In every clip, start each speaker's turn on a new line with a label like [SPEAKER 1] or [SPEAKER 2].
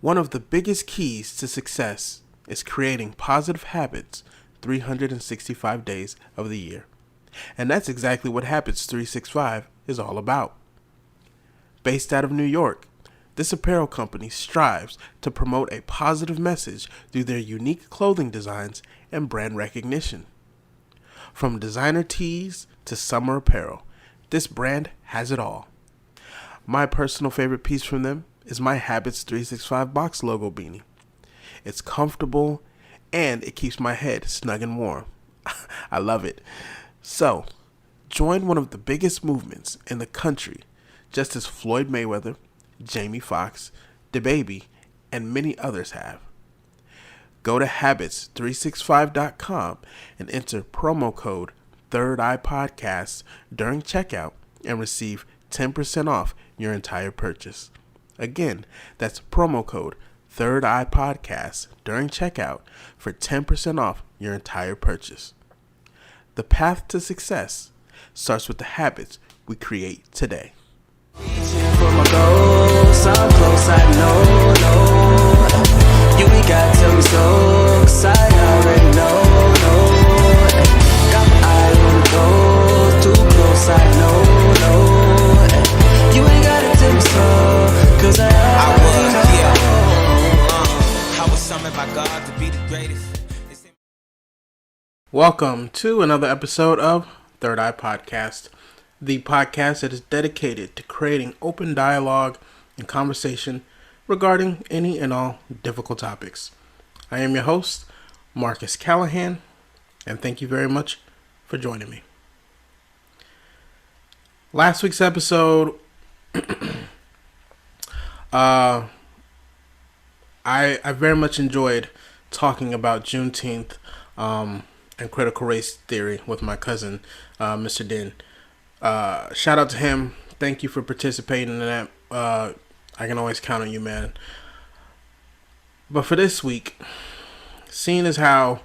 [SPEAKER 1] One of the biggest keys to success is creating positive habits 365 days of the year. And that's exactly what Habits 365 is all about. Based out of New York, this apparel company strives to promote a positive message through their unique clothing designs and brand recognition. From designer tees to summer apparel, this brand has it all. My personal favorite piece from them is my Habits 365 box logo beanie. It's comfortable and it keeps my head snug and warm. I love it. So, join one of the biggest movements in the country, just as Floyd Mayweather, Jamie Foxx, DaBaby, and many others have. Go to habits365.com and enter promo code Third Eye Podcast during checkout and receive 10% off your entire purchase. Again, that's promo code Third Eye Podcast during checkout for 10% off your entire purchase. The path to success starts with the habits we create today.
[SPEAKER 2] Reaching for my goals, so close, I know. You ain't got to me so, 'cause I already know. Got my eye on the goal, too close, I know. You ain't got to tell me so, 'cause I already know.
[SPEAKER 3] I was summoned by God to be the greatest.
[SPEAKER 1] Welcome to another episode of Third Eye Podcast, the podcast that is dedicated to creating open dialogue and conversation regarding any and all difficult topics. I am your host, Marcus Callahan, and thank you very much for joining me. Last week's episode, I very much enjoyed talking about Juneteenth and critical race theory with my cousin, Mr. Din. Shout out to him. Thank you for participating in that. I can always count on you, man. But for this week, seeing as how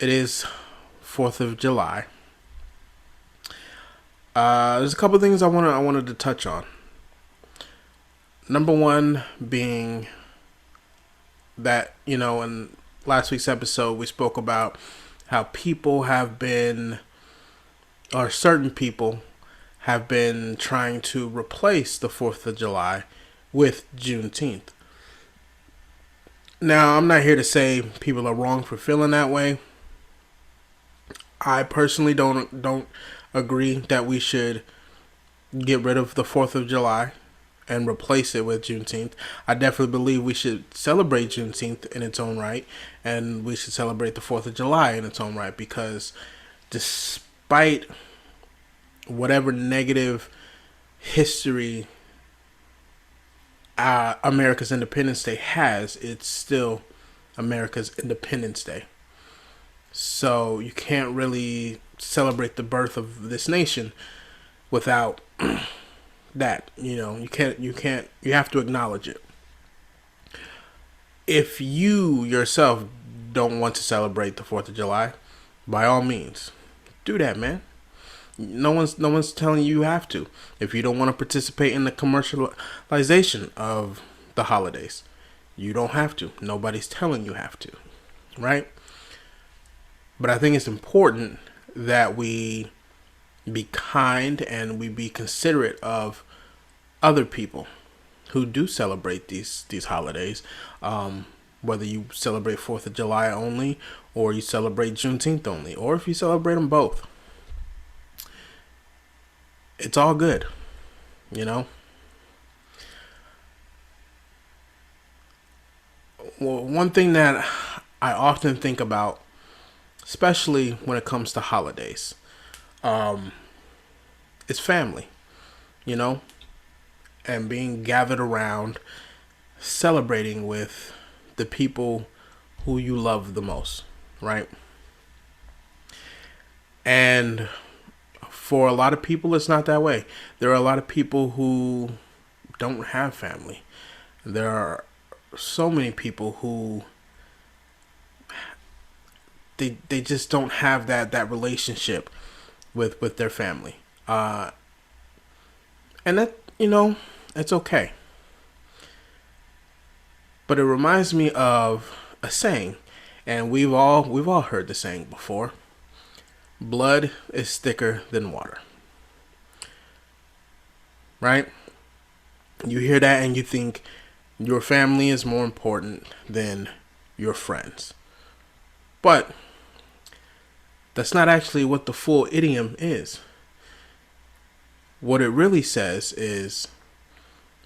[SPEAKER 1] it is 4th of July, there's a couple things I wanted to touch on. Number one being that, in last week's episode, we spoke about how people have been, or certain people have been trying to replace the 4th of July with Juneteenth. Now, I'm not here to say people are wrong for feeling that way. I personally don't agree that we should get rid of the 4th of July and replace it with Juneteenth. I definitely believe we should celebrate Juneteenth in its own right, and we should celebrate the 4th of July in its own right, because despite whatever negative history America's Independence Day has, it's still America's Independence Day. So you can't really celebrate the birth of this nation without that. You have to acknowledge it. If you yourself don't want to celebrate the 4th of July, by all means, do that, man. No one's telling you have to. If you don't want to participate in the commercialization of the holidays, you don't have to. Nobody's telling you have to, right? But I think it's important that we be kind and we be considerate of other people who do celebrate these holidays, whether you celebrate 4th of July only, or you celebrate Juneteenth only, or if you celebrate them both. It's all good, Well, one thing that I often think about, especially when it comes to holidays, is family, and being gathered around, celebrating with the people who you love the most, right? And for a lot of people, it's not that way. There are a lot of people who don't have family. There are so many people who they just don't have that relationship with their family. And that, it's okay. But it reminds me of a saying, and we've all heard the saying before. Blood is thicker than water. Right? You hear that and you think your family is more important than your friends. But that's not actually what the full idiom is. What it really says is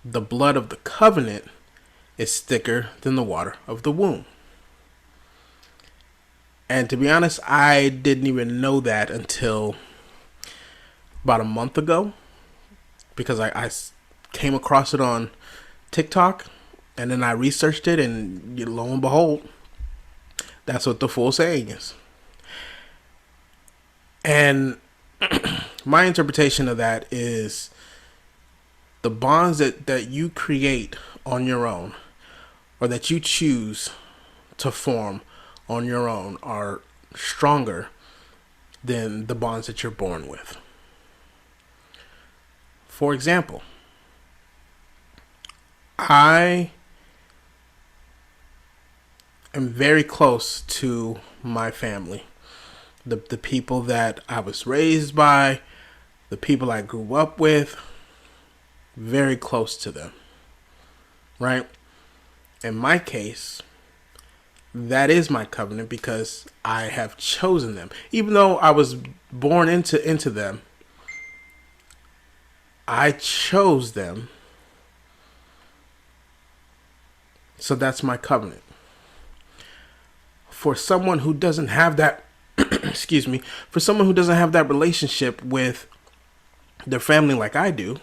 [SPEAKER 1] the blood of the covenant is thicker than the water of the womb. And to be honest, I didn't even know that until about a month ago, because I came across it on TikTok, and then I researched it, and lo and behold, that's what the full saying is. And my interpretation of that is the bonds that you create on your own, or that you choose to form on your own, are stronger than the bonds that you're born with. For example, I am very close to my family. The people that I was raised by, the people I grew up with, very close to them. Right? In my case, that is my covenant because I have chosen them. Even though I was born into them, I chose them. So that's my covenant. For someone who doesn't have that, excuse me, for someone who doesn't have that relationship with their family like I do,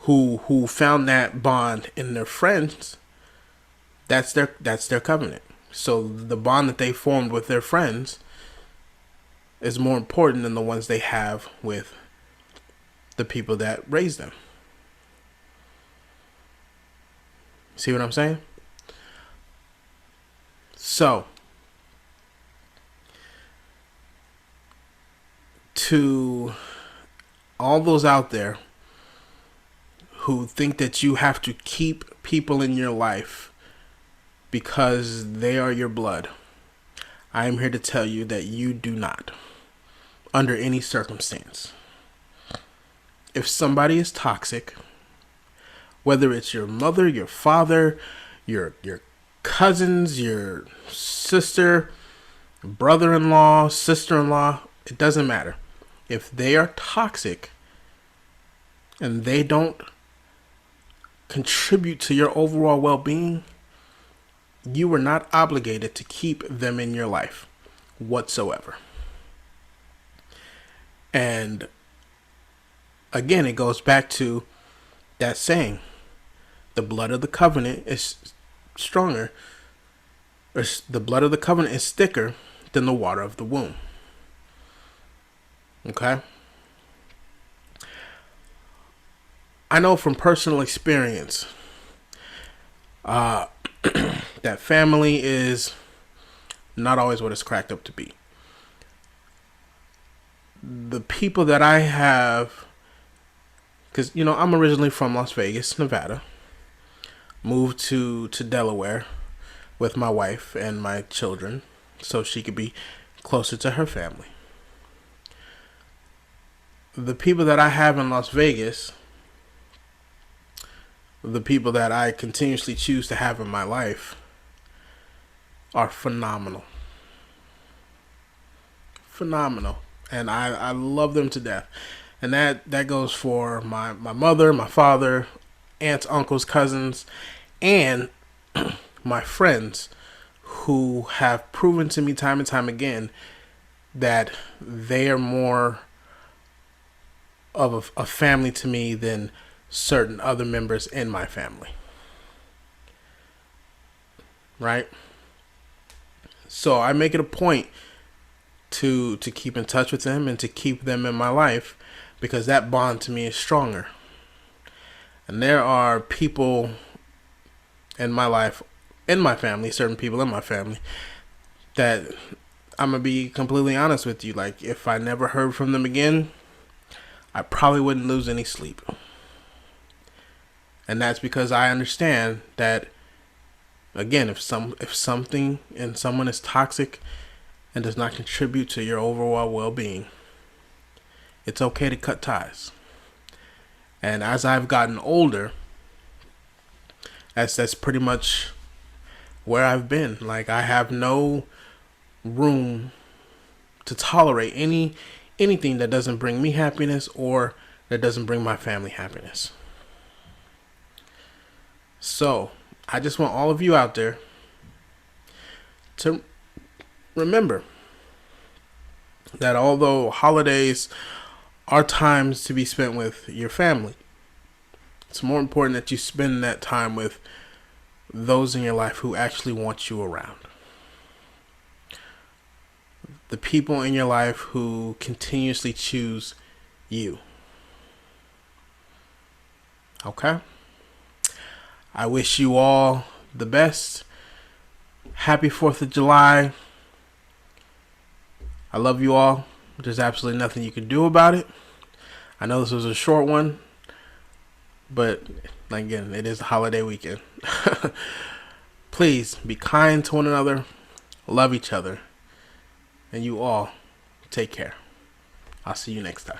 [SPEAKER 1] who found that bond in their friends, that's their covenant. So the bond that they formed with their friends is more important than the ones they have with the people that raised them. See what I'm saying? So, to all those out there who think that you have to keep people in your life because they are your blood, I am here to tell you that you do not, under any circumstance. If somebody is toxic, whether it's your mother, your father, your cousins, your sister, brother-in-law, sister-in-law, it doesn't matter. If they are toxic and they don't contribute to your overall well-being, you are not obligated to keep them in your life whatsoever. And again, it goes back to that saying, the blood of the covenant is stronger, or the blood of the covenant is thicker than the water of the womb. Okay? I know from personal experience that family is not always what it's cracked up to be. The people that I have, because, I'm originally from Las Vegas, Nevada. Moved to Delaware with my wife and my children so she could be closer to her family. The people that I have in Las Vegas, the people that I continuously choose to have in my life, are phenomenal. Phenomenal. And I love them to death. And that goes for my mother, my father, aunts, uncles, cousins, and my friends who have proven to me time and time again that they are more of a family to me than certain other members in my family. Right? So I make it a point to keep in touch with them and to keep them in my life, because that bond to me is stronger. And there are people in my life, in my family, certain people in my family, that I'm going to be completely honest with you. Like, if I never heard from them again, I probably wouldn't lose any sleep. And that's because I understand that Again, if something and someone is toxic and does not contribute to your overall well-being, it's okay to cut ties. And as I've gotten older, that's pretty much where I've been. Like, I have no room to tolerate anything that doesn't bring me happiness or that doesn't bring my family happiness. So, I just want all of you out there to remember that although holidays are times to be spent with your family, it's more important that you spend that time with those in your life who actually want you around. The people in your life who continuously choose you. Okay? I wish you all the best. Happy 4th of July. I love you all. There's absolutely nothing you can do about it. I know this was a short one, but again, it is the holiday weekend. Please be kind to one another. Love each other. And you all take care. I'll see you next time.